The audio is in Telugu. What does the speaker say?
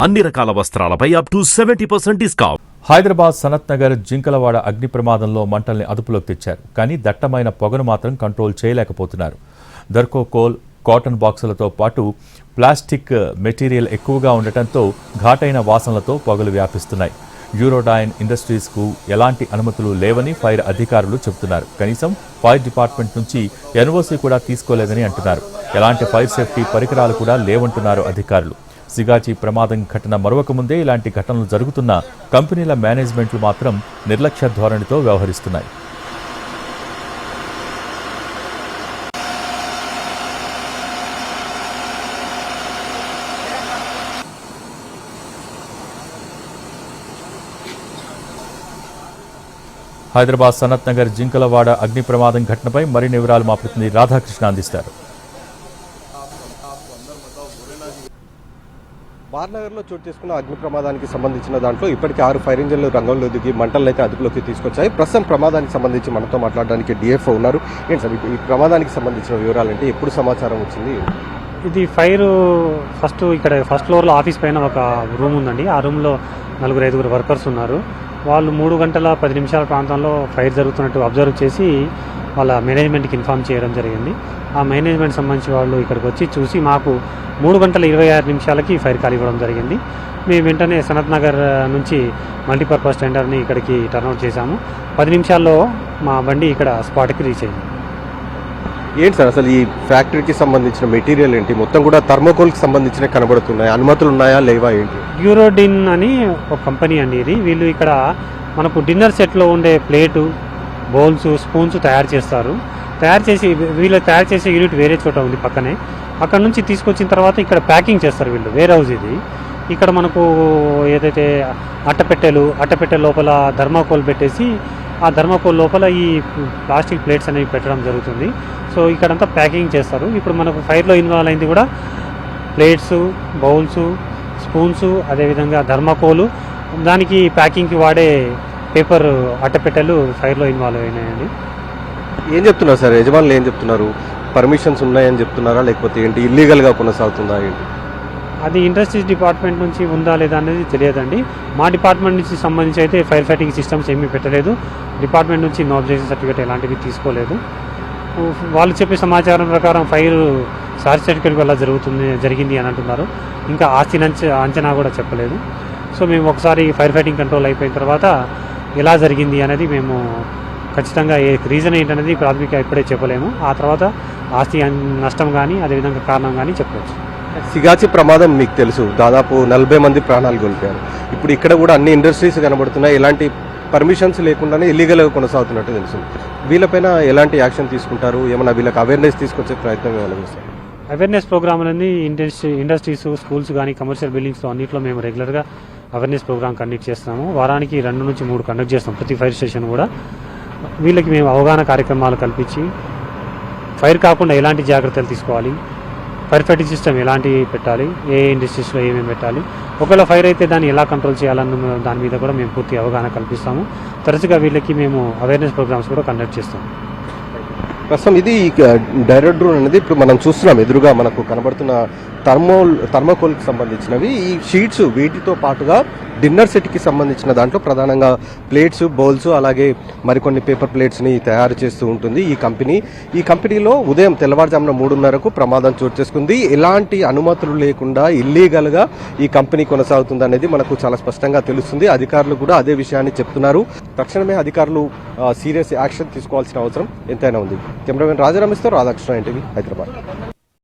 అన్ని రకాల వస్త్రాలపై up to 70% discount. Hyderabad Sanath Nagar Jinkalavada అగ్ని ప్రమాదంలో మంటల్ని అదుపులోకి తెచ్చారు. కానీ దట్టమైన పొగను మాత్రం కంట్రోల్ చేయలేకపోతున్నారు. థర్మోకోల్, కాటన్ బాక్సులతో పాటు ప్లాస్టిక్ మెటీరియల్ ఎక్కువగా ఉండటంతో ఘాటైన వాసనలతో పొగలు వ్యాపిస్తున్నాయి. యూరోడైన్ ఇండస్ట్రీస్కు ఎలాంటి అనుమతులు లేవని ఫైర్ అధికారులు చెబుతున్నారు. కనీసం ఫైర్ డిపార్ట్మెంట్ నుంచి ఎన్ఓసీ కూడా తీసుకోలేదని అంటున్నారు. ఎలాంటి ఫైర్ సేఫ్టీ పరికరాలు కూడా లేవంటున్నారు అధికారులు. సిగాచి ప్రమాదం ఘటన మరొక ముందే ఇలాంటి ఘటనలు జరుగుతున్న కంపెనీల మేనేజ్మెంట్లు మాత్రం నిర్లక్ష్య ధోరణితో వ్యవహరిస్తున్నాయి. హైదరాబాద్ సనత్ నగర్ జింకలవాడ అగ్ని ప్రమాదం ఘటనపై మరిన్ని వివరాలు మా ప్రతినిధి రాధాకృష్ణ అందిస్తారు. బార్నగర్లో చోటు చేసుకున్న అగ్ని ప్రమాదానికి సంబంధించిన దాంట్లో ఇప్పటికే 6 ఫైర్ ఇంజన్లు రంగంలో దిగి మంటలను అయితే అదుపులోకి తీసుకొచ్చాయి. ప్రస్తుతం ప్రమాదానికి సంబంధించి మనతో మాట్లాడడానికి డిఎఫ్ఓ ఉన్నారు. ఏంటి సార్ ఈ ప్రమాదానికి సంబంధించిన వివరాలు అంటే ఎప్పుడు సమాచారం వచ్చింది? ఇది ఫైర్ ఇక్కడ ఫస్ట్ ఫ్లోర్లో ఆఫీస్ పైన ఒక రూమ్ ఉందండి. ఆ రూమ్లో 4-5 వర్కర్స్ ఉన్నారు. వాళ్ళు 3 గంటల 10 నిమిషాల ప్రాంతంలో ఫైర్ జరుగుతున్నట్టు అబ్జర్వ్ చేసి వాళ్ళ మేనేజ్మెంట్కి ఇన్ఫామ్ చేయడం జరిగింది. ఆ మేనేజ్మెంట్ సంబంధించి వాళ్ళు ఇక్కడికి వచ్చి చూసి మాకు 3 గంటల 26 నిమిషాలకి ఫైర్ కాల్ ఇవ్వడం జరిగింది. మేము వెంటనే సనత్ నగర్ నుంచి మల్టీపర్పస్ టెండర్ని ఇక్కడికి టర్న్అవుట్ చేశాము. 10 నిమిషాల్లో మా బండి ఇక్కడ స్పాట్కి రీచ్ అయింది. ఏంటి సార్ అసలు ఈ ఫ్యాక్టరీకి సంబంధించిన మెటీరియల్ ఏంటి? మొత్తం కూడా థర్మోకోల్కి సంబంధించిన కనబడుతున్నాయి. అనుమతులు ఉన్నాయా లేవా ఏంటి? యూరోడిన్ అని ఒక కంపెనీ అండి ఇది. వీళ్ళు ఇక్కడ మనకు డిన్నర్ సెట్లో ఉండే ప్లేటు, బౌల్స్, స్పూన్స్ తయారు చేస్తారు. వీళ్ళు తయారు చేసే యూనిట్ వేరే చోట ఉంది పక్కనే. అక్కడ నుంచి తీసుకొచ్చిన తర్వాత ఇక్కడ ప్యాకింగ్ చేస్తారు వీళ్ళు. వేర్ హౌస్ ఇది. ఇక్కడ మనకు ఏదైతే అట్టపెట్టె లోపల థర్మాకోల్ పెట్టేసి ఆ థర్మాకోల్ లోపల ఈ ప్లాస్టిక్ ప్లేట్స్ అనేవి పెట్టడం జరుగుతుంది. సో ఇక్కడంతా ప్యాకింగ్ చేస్తారు. ఇప్పుడు మనకు ఫైర్లో ఇన్వాల్వ్ అయింది కూడా ప్లేట్స్, బౌల్స్, స్పూన్స్, అదేవిధంగా థర్మాకోలు, దానికి ప్యాకింగ్కి వాడే పేపర్ అట్టపెట్టెలు ఫైర్లో ఇన్వాల్వ్ అయినాయండి. ఏం చెప్తున్నారు సార్ యజమానులు? ఏం చెప్తున్నారు? పర్మిషన్స్ ఉన్నాయని చెప్తున్నారా లేకపోతే ఏంటి ఇల్లీగల్గా కొనసాగుతుందా ఏంటి? అది ఇండస్ట్రీస్ డిపార్ట్మెంట్ నుంచి ఉందా లేదా అనేది తెలియదండి. మా డిపార్ట్మెంట్ నుంచి సంబంధించి అయితే ఫైర్ ఫైటింగ్ సిస్టమ్స్ ఏమీ పెట్టలేదు. డిపార్ట్మెంట్ నుంచి నో అబ్జెక్షన్ సర్టిఫికేట్ ఎలాంటివి తీసుకోలేదు. వాళ్ళు చెప్పే సమాచారం ప్రకారం ఫైర్ షార్ట్ సర్క్యూట్ వల్ల జరిగింది అని అంటున్నారు. ఇంకా ఆస్తి అంచనా కూడా చెప్పలేదు. సో మేము ఒకసారి ఫైర్ ఫైటింగ్ కంట్రోల్ అయిపోయిన తర్వాత ఎలా జరిగింది అనేది మేము ఖచ్చితంగా రీజన్ ఏంటనేది ప్రాథమిక ఇప్పుడే చెప్పలేము. ఆ తర్వాత ఆస్తి నష్టం కానీ అదేవిధంగా కారణం కానీ చెప్పవచ్చు. సిగాచి ప్రమాదం మీకు తెలుసు, దాదాపు 40 మంది ప్రాణాలు కోల్పోయారు. ఇప్పుడు ఇక్కడ కూడా అన్ని ఇండస్ట్రీస్ కనబడుతున్నాయి. ఎలాంటి పర్మిషన్స్ లేకుండానే ఇల్లీగల్గా కొనసాగుతున్నట్టు తెలుసు. వీళ్ళపైన ఎలాంటి యాక్షన్ తీసుకుంటారు? ఏమైనా వీళ్ళకి అవేర్నెస్ తీసుకొచ్చే ప్రయత్నం ఏమైనా చేస్తారు? అవేర్నెస్ ప్రోగ్రామ్లన్నీ ఇండస్ట్రీస్, స్కూల్స్ కానీ కమర్షియల్ బిల్డింగ్స్ అన్నింటిలో మేము రెగ్యులర్గా అవేర్నెస్ ప్రోగ్రామ్ కండక్ట్ చేస్తున్నాము. వారానికి 2 నుంచి 3 కండక్ట్ చేస్తాం. ప్రతి ఫైర్ స్టేషన్ కూడా వీళ్ళకి మేము అవగాహన కార్యక్రమాలు కల్పించి ఫైర్ కాకుండా ఎలాంటి జాగ్రత్తలు తీసుకోవాలి, ఫైర్ ఫైటింగ్ సిస్టమ్ ఎలాంటివి పెట్టాలి, ఏ ఇండస్ట్రీస్లో ఏమేమి పెట్టాలి, ఒకవేళ ఫైర్ అయితే దాన్ని ఎలా కంట్రోల్ చేయాలన్న దాని మీద కూడా మేము పూర్తి అవగాహన కల్పిస్తాము. తరచుగా వీళ్ళకి మేము అవేర్నెస్ ప్రోగ్రామ్స్ కూడా కండక్ట్ చేస్తాము. ప్రస్తుతం ఇది డైరెక్ట్ డ్రోన్ అనేది ఇప్పుడు మనం చూస్తున్నాం. ఎదురుగా మనకు కనబడుతున్న థర్మోకోల్కి సంబంధించినవి ఈ షీట్స్. వీటితో పాటుగా డిన్నర్ సెట్కి సంబంధించిన దాంట్లో ప్రధానంగా ప్లేట్స్, బౌల్స్, అలాగే మరికొన్ని పేపర్ ప్లేట్స్ని తయారు చేస్తూ ఉంటుంది ఈ కంపెనీలో ఉదయం తెల్లవారుజామున 3:30కు ప్రమాదం చోటు చేసుకుంది. ఎలాంటి అనుమతులు లేకుండా ఇల్లీగల్గా ఈ కంపెనీ కొనసాగుతుంది అనేది మనకు చాలా స్పష్టంగా తెలుస్తుంది. అధికారులు కూడా అదే విషయాన్ని చెప్తున్నారు. తక్షణమే అధికారులు సీరియస్ యాక్షన్ తీసుకోవాల్సిన అవసరం ఎంతైనా ఉంది. Cameraman Rajarameshwar, Radhakrishna, NTV, Hyderabad.